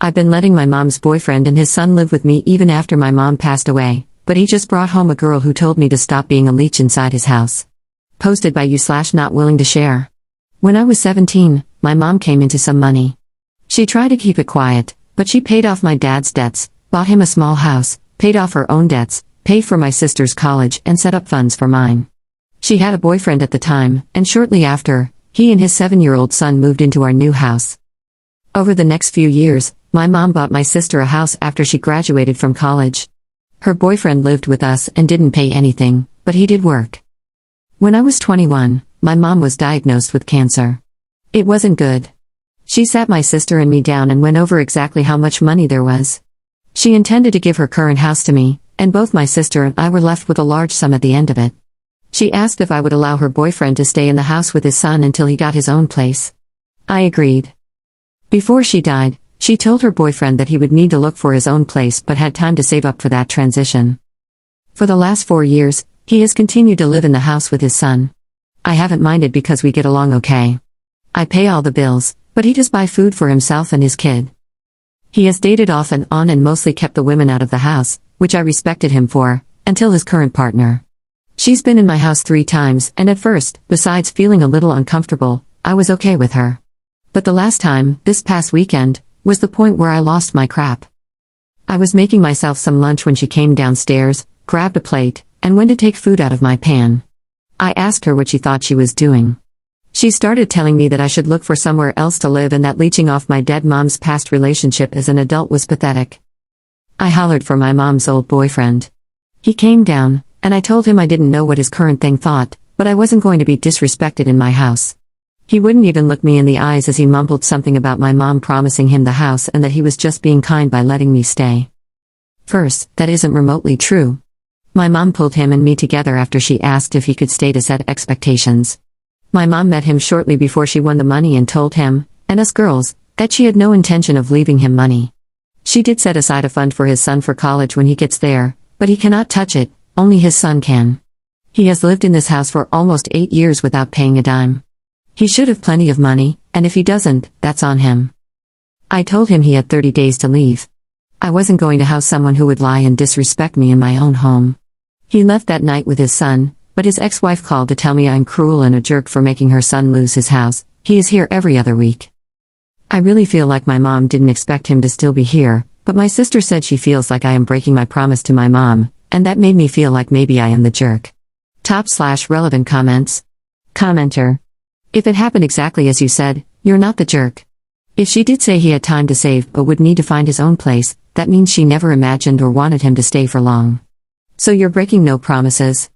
I've been letting my mom's boyfriend and his son live with me even after my mom passed away, but he just brought home a girl who told me to stop being a leech inside his house. Posted by you/not willing to share. When I was 17, my mom came into some money. She tried to keep it quiet, but she paid off my dad's debts, bought him a small house, paid off her own debts, paid for my sister's college and set up funds for mine. She had a boyfriend at the time, and shortly after, he and his 7-year-old son moved into our new house. Over the next few years, my mom bought my sister a house after she graduated from college. Her boyfriend lived with us and didn't pay anything, but he did work. When I was 21, my mom was diagnosed with cancer. It wasn't good. She sat my sister and me down and went over exactly how much money there was. She intended to give her current house to me, and both my sister and I were left with a large sum at the end of it. She asked if I would allow her boyfriend to stay in the house with his son until he got his own place. I agreed. Before she died, she told her boyfriend that he would need to look for his own place but had time to save up for that transition. For the last 4 years, he has continued to live in the house with his son. I haven't minded because we get along okay. I pay all the bills, but he does buy food for himself and his kid. He has dated off and on and mostly kept the women out of the house, which I respected him for, until his current partner. She's been in my house 3 times, and at first, besides feeling a little uncomfortable, I was okay with her. But the last time, this past weekend, was the point where I lost my crap. I was making myself some lunch when she came downstairs, grabbed a plate, and went to take food out of my pan. I asked her what she thought she was doing. She started telling me that I should look for somewhere else to live and that leeching off my dead mom's past relationship as an adult was pathetic. I hollered for my mom's old boyfriend. He came down, and I told him I didn't know what his current thing thought, but I wasn't going to be disrespected in my house. He wouldn't even look me in the eyes as he mumbled something about my mom promising him the house and that he was just being kind by letting me stay. First, that isn't remotely true. My mom pulled him and me together after she asked if he could stay to set expectations. My mom met him shortly before she won the money and told him, and us girls, that she had no intention of leaving him money. She did set aside a fund for his son for college when he gets there, but he cannot touch it, only his son can. He has lived in this house for almost 8 years without paying a dime. He should have plenty of money, and if he doesn't, that's on him. I told him he had 30 days to leave. I wasn't going to house someone who would lie and disrespect me in my own home. He left that night with his son, but his ex-wife called to tell me I'm cruel and a jerk for making her son lose his house. He is here every other week. I really feel like my mom didn't expect him to still be here, but my sister said she feels like I am breaking my promise to my mom, and that made me feel like maybe I am the jerk. Top/relevant comments. Commenter. If it happened exactly as you said, you're not the jerk. If she did say he had time to save but would need to find his own place, that means she never imagined or wanted him to stay for long. So you're breaking no promises.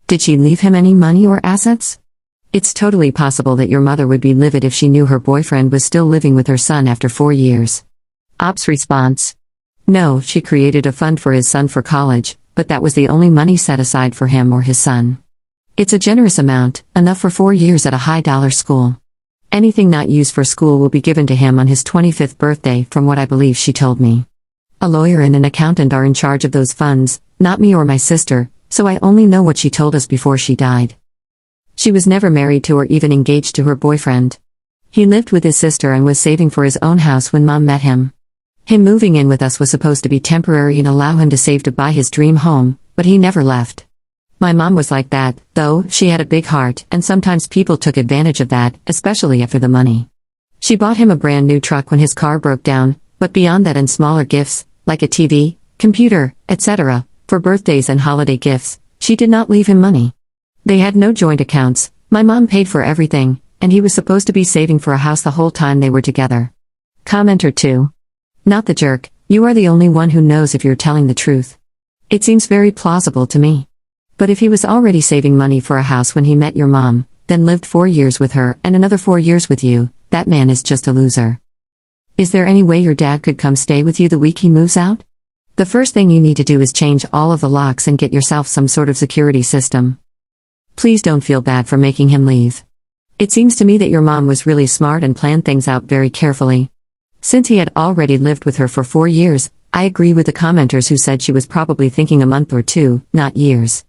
Did she leave him any money or assets? It's totally possible that your mother would be livid if she knew her boyfriend was still living with her son after 4 years. Ops response. No, she created a fund for his son for college, but that was the only money set aside for him or his son. It's a generous amount, enough for 4 years at a high-dollar school. Anything not used for school will be given to him on his 25th birthday, from what I believe she told me. A lawyer and an accountant are in charge of those funds, not me or my sister, so I only know what she told us before she died. She was never married to or even engaged to her boyfriend. He lived with his sister and was saving for his own house when Mom met him. Him moving in with us was supposed to be temporary and allow him to save to buy his dream home, but he never left. My mom was like that, though. She had a big heart, and sometimes people took advantage of that, especially after the money. She bought him a brand new truck when his car broke down, but beyond that and smaller gifts, like a TV, computer, etc., for birthdays and holiday gifts, she did not leave him money. They had no joint accounts, my mom paid for everything, and he was supposed to be saving for a house the whole time they were together. Commenter 2. Not the jerk, you are the only one who knows if you're telling the truth. It seems very plausible to me. But if he was already saving money for a house when he met your mom, then lived 4 years with her and another 4 years with you, that man is just a loser. Is there any way your dad could come stay with you the week he moves out? The first thing you need to do is change all of the locks and get yourself some sort of security system. Please don't feel bad for making him leave. It seems to me that your mom was really smart and planned things out very carefully. Since he had already lived with her for 4 years, I agree with the commenters who said she was probably thinking a month or 2, not years.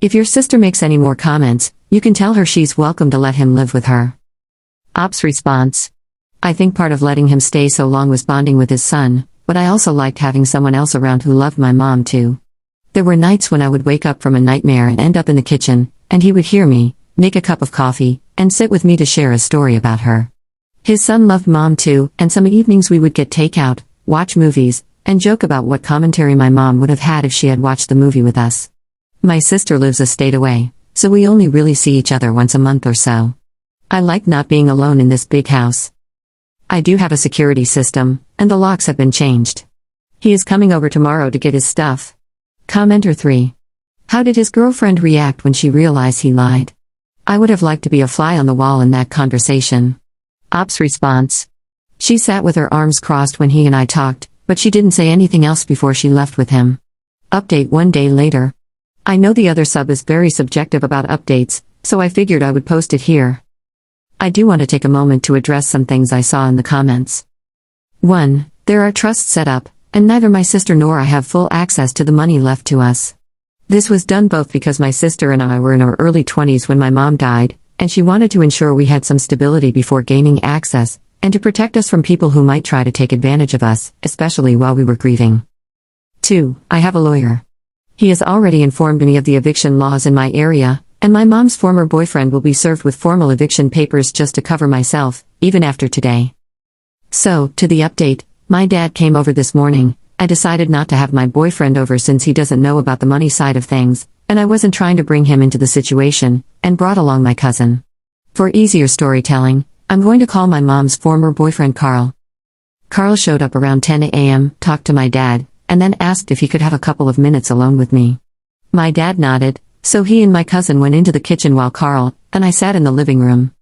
If your sister makes any more comments, you can tell her she's welcome to let him live with her. Ops response. I think part of letting him stay so long was bonding with his son, but I also liked having someone else around who loved my mom too. There were nights when I would wake up from a nightmare and end up in the kitchen, and he would hear me, make a cup of coffee, and sit with me to share a story about her. His son loved mom too, and some evenings we would get takeout, watch movies, and joke about what commentary my mom would have had if she had watched the movie with us. My sister lives a state away, so we only really see each other once a month or so. I like not being alone in this big house. I do have a security system, and the locks have been changed. He is coming over tomorrow to get his stuff. Commenter 3. How did his girlfriend react when she realized he lied? I would have liked to be a fly on the wall in that conversation. Ops response. She sat with her arms crossed when he and I talked, but she didn't say anything else before she left with him. Update 1 day later. I know the other sub is very subjective about updates, so I figured I would post it here. I do want to take a moment to address some things I saw in the comments. 1. There are trusts set up, and neither my sister nor I have full access to the money left to us. This was done both because my sister and I were in our early 20s when my mom died, and she wanted to ensure we had some stability before gaining access, and to protect us from people who might try to take advantage of us, especially while we were grieving. 2. I have a lawyer. He has already informed me of the eviction laws in my area, and my mom's former boyfriend will be served with formal eviction papers just to cover myself, even after today. So, to the update, my dad came over this morning. I decided not to have my boyfriend over since he doesn't know about the money side of things, and I wasn't trying to bring him into the situation, and brought along my cousin. For easier storytelling, I'm going to call my mom's former boyfriend Carl. Carl showed up around 10 a.m., talked to my dad, and then asked if he could have a couple of minutes alone with me. My dad nodded, so he and my cousin went into the kitchen while Carl and I sat in the living room.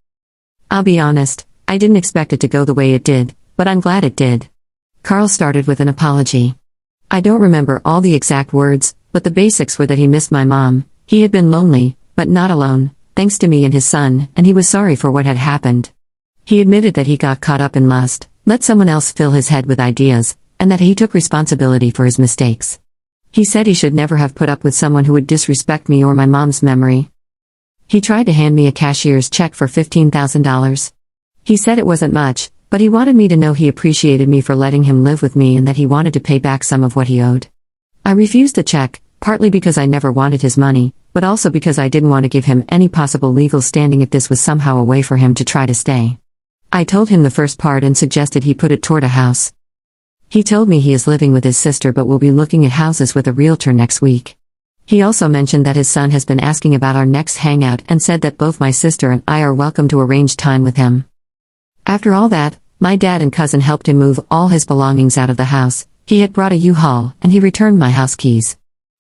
I'll be honest, I didn't expect it to go the way it did, but I'm glad it did. Carl started with an apology. I don't remember all the exact words, but the basics were that he missed my mom, he had been lonely, but not alone, thanks to me and his son, and he was sorry for what had happened. He admitted that he got caught up in lust, let someone else fill his head with ideas, and that he took responsibility for his mistakes. He said he should never have put up with someone who would disrespect me or my mom's memory. He tried to hand me a cashier's check for $15,000. He said it wasn't much, but he wanted me to know he appreciated me for letting him live with me and that he wanted to pay back some of what he owed. I refused the check, partly because I never wanted his money, but also because I didn't want to give him any possible legal standing if this was somehow a way for him to try to stay. I told him the first part and suggested he put it toward a house. He told me he is living with his sister but will be looking at houses with a realtor next week. He also mentioned that his son has been asking about our next hangout and said that both my sister and I are welcome to arrange time with him. After all that, my dad and cousin helped him move all his belongings out of the house. He had brought a U-Haul and he returned my house keys.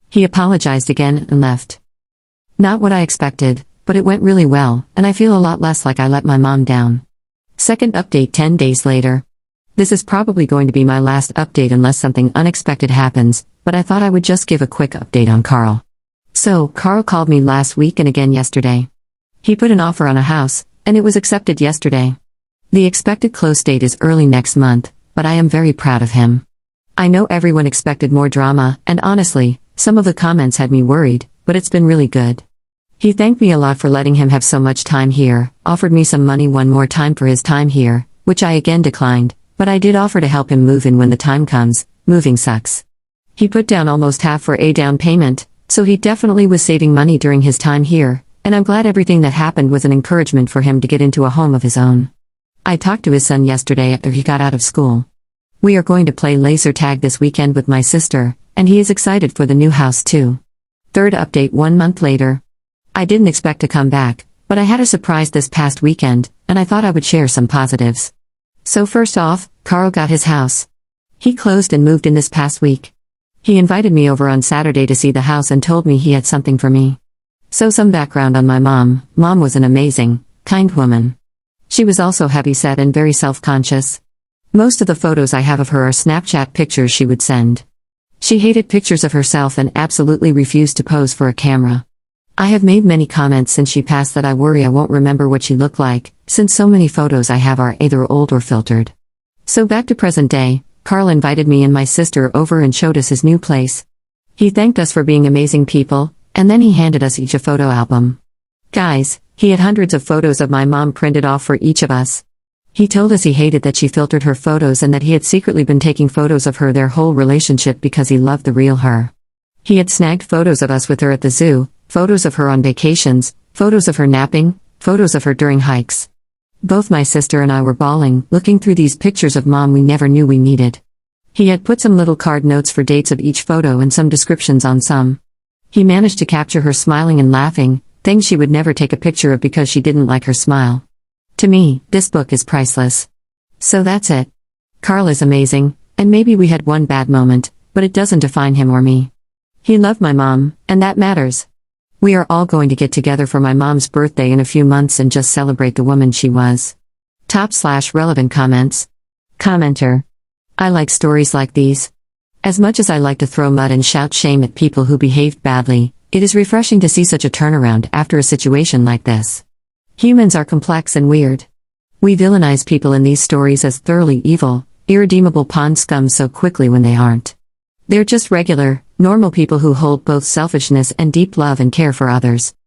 He apologized again and left. Not what I expected, but it went really well, and I feel a lot less like I let my mom down. Second update 10 days later. This is probably going to be my last update unless something unexpected happens, but I thought I would just give a quick update on Carl. So, Carl called me last week and again yesterday. He put an offer on a house, and it was accepted yesterday. The expected close date is early next month, but I am very proud of him. I know everyone expected more drama, and honestly, some of the comments had me worried, but it's been really good. He thanked me a lot for letting him have so much time here, offered me some money one more time for his time here, which I again declined, but I did offer to help him move in when the time comes. Moving sucks. He put down almost half for a down payment, so he definitely was saving money during his time here, and I'm glad everything that happened was an encouragement for him to get into a home of his own. I talked to his son yesterday after he got out of school. We are going to play laser tag this weekend with my sister, and he is excited for the new house too. Third update 1 month later. I didn't expect to come back, but I had a surprise this past weekend, and I thought I would share some positives. So first off, Carl got his house. He closed and moved in this past week. He invited me over on Saturday to see the house and told me he had something for me. So some background on my mom. Mom was an amazing, kind woman. She was also heavy-set and very self-conscious. Most of the photos I have of her are Snapchat pictures she would send. She hated pictures of herself and absolutely refused to pose for a camera. I have made many comments since she passed that I worry I won't remember what she looked like, since so many photos I have are either old or filtered. So back to present day, Carl invited me and my sister over and showed us his new place. He thanked us for being amazing people, and then he handed us each a photo album. Guys, he had hundreds of photos of my mom printed off for each of us. He told us he hated that she filtered her photos and that he had secretly been taking photos of her their whole relationship because he loved the real her. He had snagged photos of us with her at the zoo, photos of her on vacations, photos of her napping, photos of her during hikes. Both my sister and I were bawling, looking through these pictures of mom we never knew we needed. He had put some little card notes for dates of each photo and some descriptions on some. He managed to capture her smiling and laughing, things she would never take a picture of because she didn't like her smile. To me, this book is priceless. So that's it. Carl is amazing, and maybe we had one bad moment, but it doesn't define him or me. He loved my mom, and that matters. We are all going to get together for my mom's birthday in a few months and just celebrate the woman she was. /relevant comments. Commenter. I like stories like these. As much as I like to throw mud and shout shame at people who behaved badly, it is refreshing to see such a turnaround after a situation like this. Humans are complex and weird. We villainize people in these stories as thoroughly evil, irredeemable pond scum so quickly when they aren't. They're just regular, normal people who hold both selfishness and deep love and care for others.